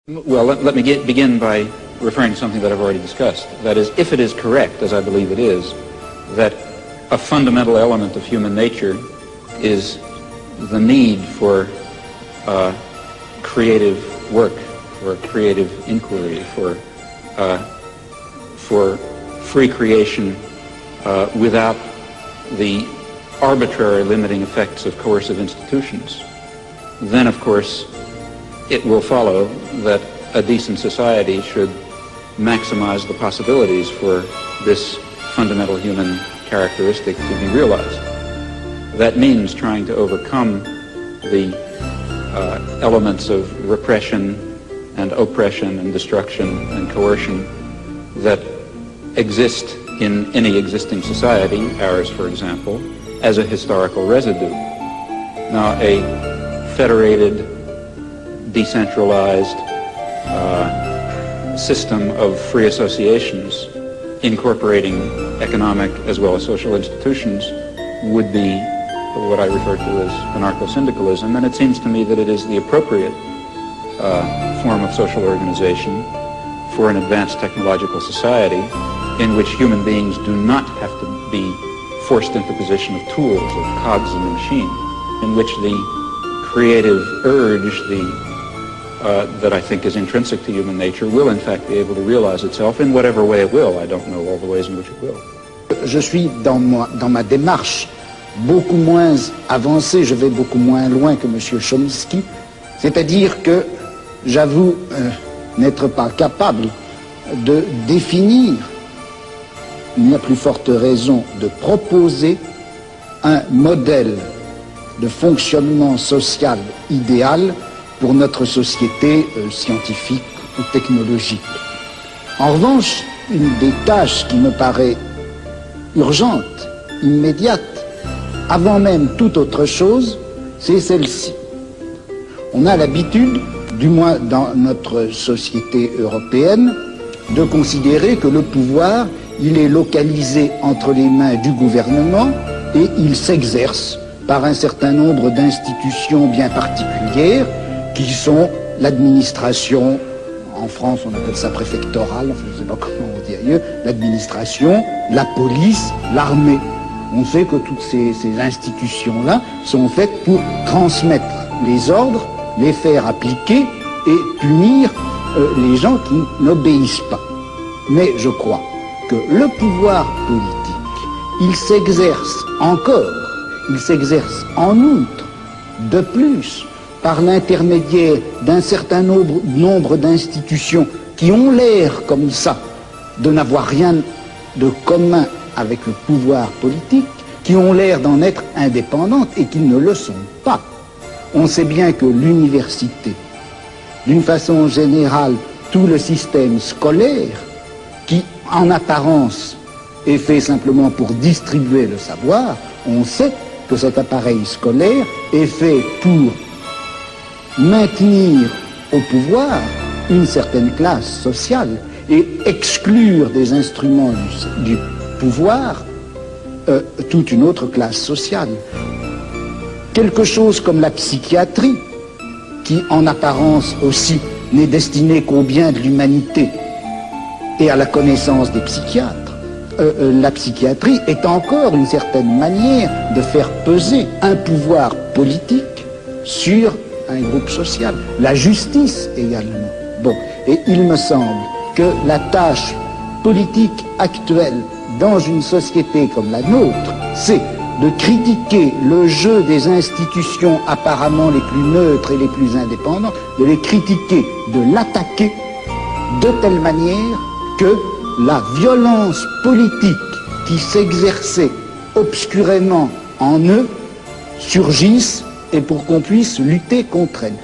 Well, let me begin by referring to something that I've already discussed. That is, if it is correct, as I believe it is, that a fundamental element of human nature is the need for creative work, for creative inquiry, for free creation without the arbitrary limiting effects of coercive institutions, then, of course, it will follow that a decent society should maximize the possibilities for this fundamental human characteristic to be realized. That means trying to overcome the elements of repression and oppression and destruction and coercion that exist in any existing society, ours for example, as a historical residue. Now, a federated, decentralized system of free associations incorporating economic as well as social institutions would be what I refer to as anarcho-syndicalism, and it seems to me that it is the appropriate form of social organization for an advanced technological society in which human beings do not have to be forced into the position of tools, of cogs in the machine, in which the creative urge, that I think is intrinsic to human nature, will in fact be able to realize itself in whatever way it will. I don't know all the ways in which it will. Je suis dans ma démarche beaucoup moins avancée, je vais beaucoup moins loin que M. Chomsky, c'est-à-dire que j'avoue n'être pas capable de définir, il n'y a plus forte raison de proposer un modèle de fonctionnement social idéal pour notre société scientifique ou technologique. En revanche, une des tâches qui me paraît urgente, immédiate, avant même toute autre chose, c'est celle-ci. On a l'habitude, du moins dans notre société européenne, de considérer que le pouvoir, il est localisé entre les mains du gouvernement et il s'exerce par un certain nombre d'institutions bien particulières qui sont l'administration, en France on appelle ça préfectorale, enfin, je ne sais pas comment on dit ailleurs, l'administration, la police, l'armée. On sait que toutes ces institutions-là sont faites pour transmettre les ordres, les faire appliquer et punir les gens qui n'obéissent pas. Mais je crois que le pouvoir politique, il s'exerce encore, il s'exerce en outre, de plus, par l'intermédiaire d'un certain nombre d'institutions qui ont l'air comme ça de n'avoir rien de commun avec le pouvoir politique, qui ont l'air d'en être indépendantes et qui ne le sont pas. On sait bien que l'université, d'une façon générale, tout le système scolaire, qui en apparence est fait simplement pour distribuer le savoir, on sait que cet appareil scolaire est fait pour maintenir au pouvoir une certaine classe sociale et exclure des instruments du pouvoir toute une autre classe sociale. Quelque chose comme la psychiatrie, qui en apparence aussi n'est destinée qu'au bien de l'humanité et à la connaissance des psychiatres, la psychiatrie est encore une certaine manière de faire peser un pouvoir politique sur un groupe social. La justice également. Bon, et il me semble que la tâche politique actuelle dans une société comme la nôtre, c'est de critiquer le jeu des institutions apparemment les plus neutres et les plus indépendantes, de les critiquer, de l'attaquer de telle manière que la violence politique qui s'exerçait obscurément en eux surgisse et pour qu'on puisse lutter contre elle.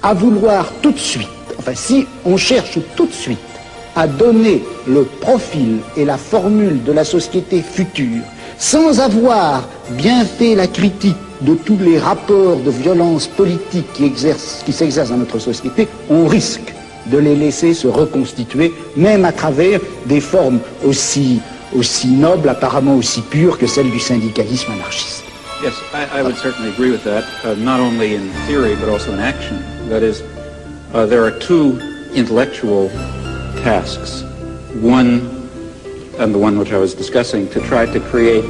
À vouloir tout de suite, enfin si on cherche tout de suite à donner le profil et la formule de la société future, sans avoir bien fait la critique de tous les rapports de violence politique qui s'exercent dans notre société, on risque de les laisser se reconstituer, même à travers des formes aussi nobles, apparemment aussi pures que celles du syndicalisme anarchiste. Yes, I would certainly agree with that, not only in theory but also in action. That is, there are two intellectual tasks. One, and the one which I was discussing, to try to create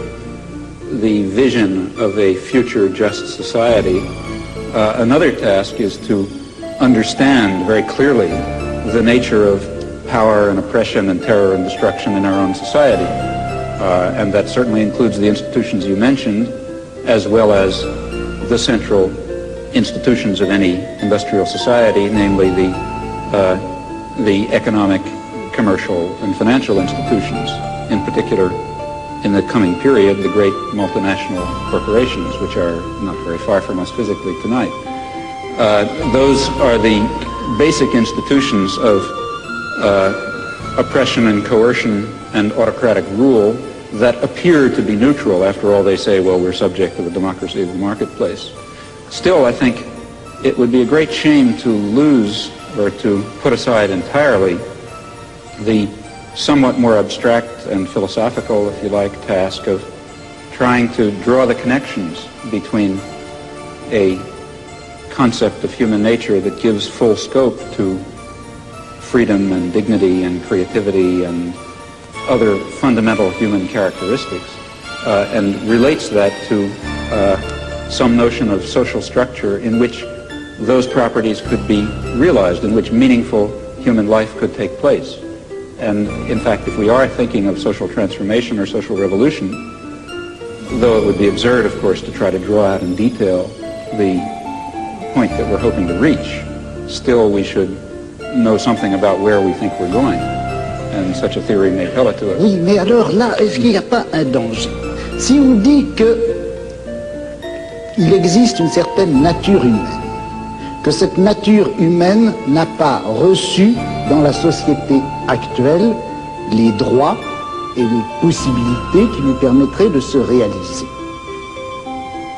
the vision of a future just society. Another task is to understand very clearly the nature of power and oppression and terror and destruction in our own society. And that certainly includes the institutions you mentioned, as well as the central institutions of any industrial society, namely the economic, commercial, and financial institutions. In particular, in the coming period, the great multinational corporations, which are not very far from us physically tonight. Those are the basic institutions of oppression and coercion and autocratic rule that appear to be neutral. After all, they say, well, we're subject to the democracy of the marketplace. Still, I think it would be a great shame to lose or to put aside entirely the somewhat more abstract and philosophical, if you like, task of trying to draw the connections between a concept of human nature that gives full scope to freedom and dignity and creativity and other fundamental human characteristics and relates that to some notion of social structure in which those properties could be realized, in which meaningful human life could take place. And in fact, if we are thinking of social transformation or social revolution, though it would be absurd, of course, to try to draw out in detail the point that we're hoping to reach, still we should know something about where we think we're going. And such a theory may tell it to us. Oui, mais alors là, est-ce qu'il n'y a pas un danger? Si on dit qu'il existe une certaine nature humaine, que cette nature humaine n'a pas reçu dans la société actuelle les droits et les possibilités qui lui permettraient de se réaliser.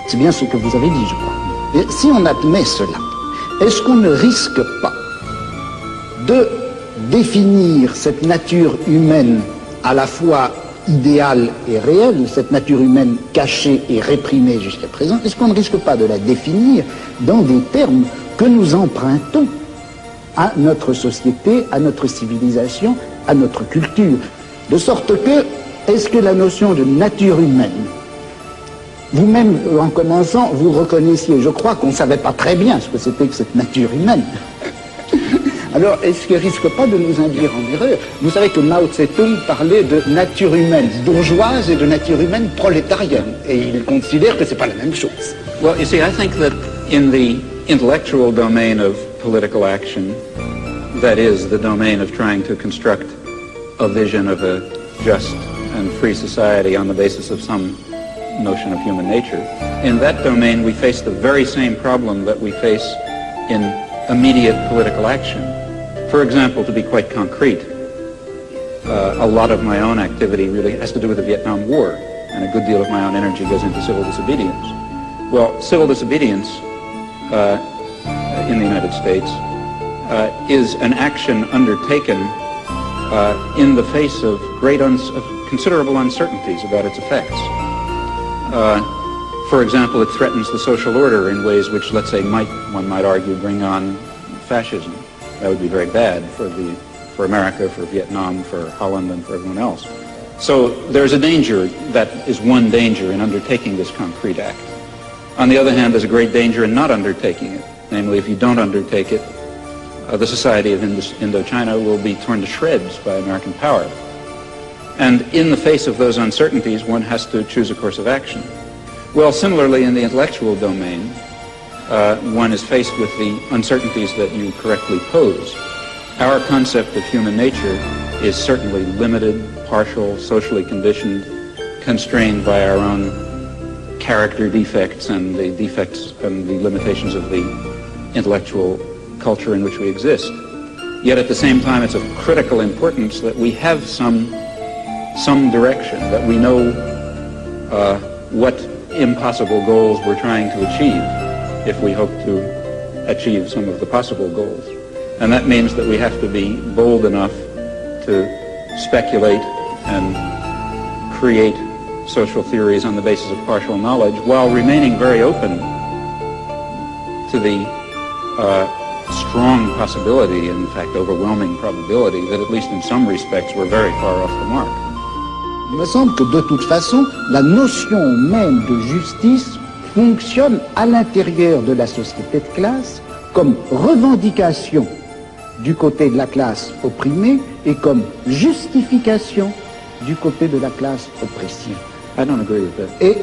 C'est bien ce que vous avez dit, je crois. Et si on admet cela, est-ce qu'on ne risque pas de définir cette nature humaine à la fois idéale et réelle, cette nature humaine cachée et réprimée jusqu'à présent, est-ce qu'on ne risque pas de la définir dans des termes que nous empruntons à notre société, à notre civilisation, à notre culture? De sorte que, est-ce que la notion de nature humaine, vous-même, en commençant, vous reconnaissiez, je crois qu'on ne savait pas très bien ce que c'était que cette nature humaine. Alors, est-ce qu'elle ne risque pas de nous induire en erreur? Vous savez que Mao Tse-tung parlait de nature humaine bourgeoise et de nature humaine prolétarienne, et il considère que ce n'est pas la même chose. Well, you see, I think that in the intellectual domain of political action, that is, the domain of trying to construct a vision of a just and free society on the basis of some notion of human nature, in that domain we face the very same problem that we face in immediate political action. For example, to be quite concrete, a lot of my own activity really has to do with the Vietnam War, and a good deal of my own energy goes into civil disobedience. Well, civil disobedience in the United States is an action undertaken in the face of of considerable uncertainties about its effects. For example, it threatens the social order in ways which, let's say, one might argue, bring on fascism. That would be very bad for America, for Vietnam, for Holland, and for everyone else. So there's a danger, that is one danger in undertaking this concrete act. On the other hand, there's a great danger in not undertaking it. Namely, if you don't undertake it, the society of Indochina will be torn to shreds by American power. And in the face of those uncertainties, one has to choose a course of action. Well, similarly, in the intellectual domain, one is faced with the uncertainties that you correctly pose. Our concept of human nature is certainly limited, partial, socially conditioned, constrained by our own character defects and the defects and the limitations of the intellectual culture in which we exist. Yet at the same time, it's of critical importance that we have some direction, that we know what impossible goals we're trying to achieve if we hope to achieve some of the possible goals. And that means that we have to be bold enough to speculate and create social theories on the basis of partial knowledge while remaining very open to the strong possibility, in fact overwhelming probability, that at least in some respects we're very far off the mark. Il me semble que de toute façon, la notion même de justice fonctionne à l'intérieur de la société de classe comme revendication du côté de la classe opprimée et comme justification du côté de la classe oppressée. I don't agree with that. Et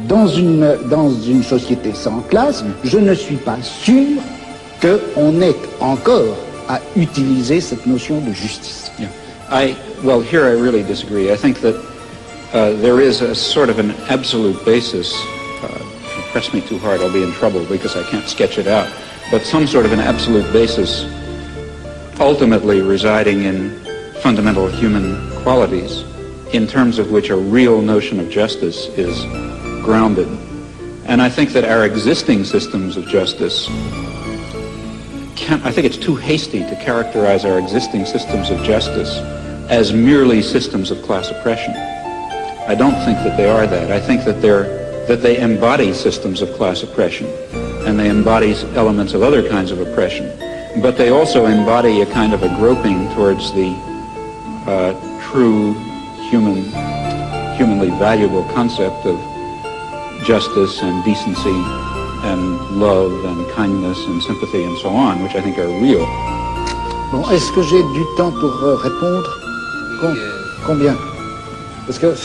dans une société sans classe, je ne suis pas sûr qu'on ait encore à utiliser cette notion de justice. Yeah. Well, here I really disagree. I think that there is a sort of an absolute basis. If you press me too hard, I'll be in trouble because I can't sketch it out. But some sort of an absolute basis ultimately residing in fundamental human qualities in terms of which a real notion of justice is grounded. And I think that our existing systems of justice I think it's too hasty to characterize our existing systems of justice as merely systems of class oppression. I don't think that they are that. I think that they embody systems of class oppression, and they embody elements of other kinds of oppression. But they also embody a kind of a groping towards the true humanly valuable concept of justice and decency and love and kindness and sympathy and so on, which I think are real. Bon, est-ce que j'ai du temps pour répondre? Combien? Parce que...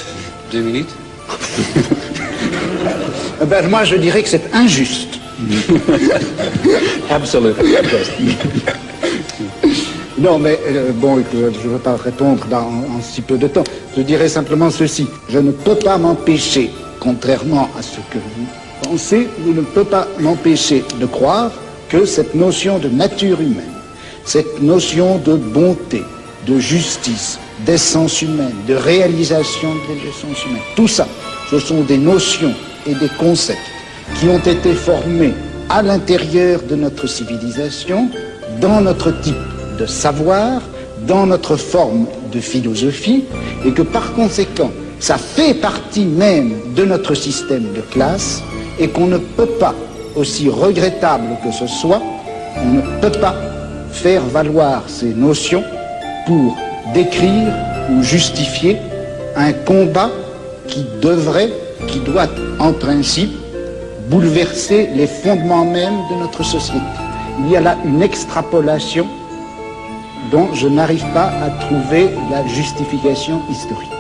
2 minutes. Ben, moi, je dirais que c'est injuste. Absolutely. Non, mais bon, je ne veux pas répondre en si peu de temps. Je dirais simplement ceci. Je ne peux pas m'empêcher, contrairement à ce que vous pensez, je ne peux pas m'empêcher de croire que cette notion de nature humaine, cette notion de bonté, de justice, d'essence humaine, de réalisation de l'essence humaine, tout ça, ce sont des notions et des concepts qui ont été formés à l'intérieur de notre civilisation, dans notre type de savoir, dans notre forme de philosophie, et que par conséquent, ça fait partie même de notre système de classe, et qu'on ne peut pas, aussi regrettable que ce soit, on ne peut pas faire valoir ces notions pour décrire ou justifier un combat qui doit en principe bouleverser les fondements mêmes de notre société. Il y a là une extrapolation dont je n'arrive pas à trouver la justification historique.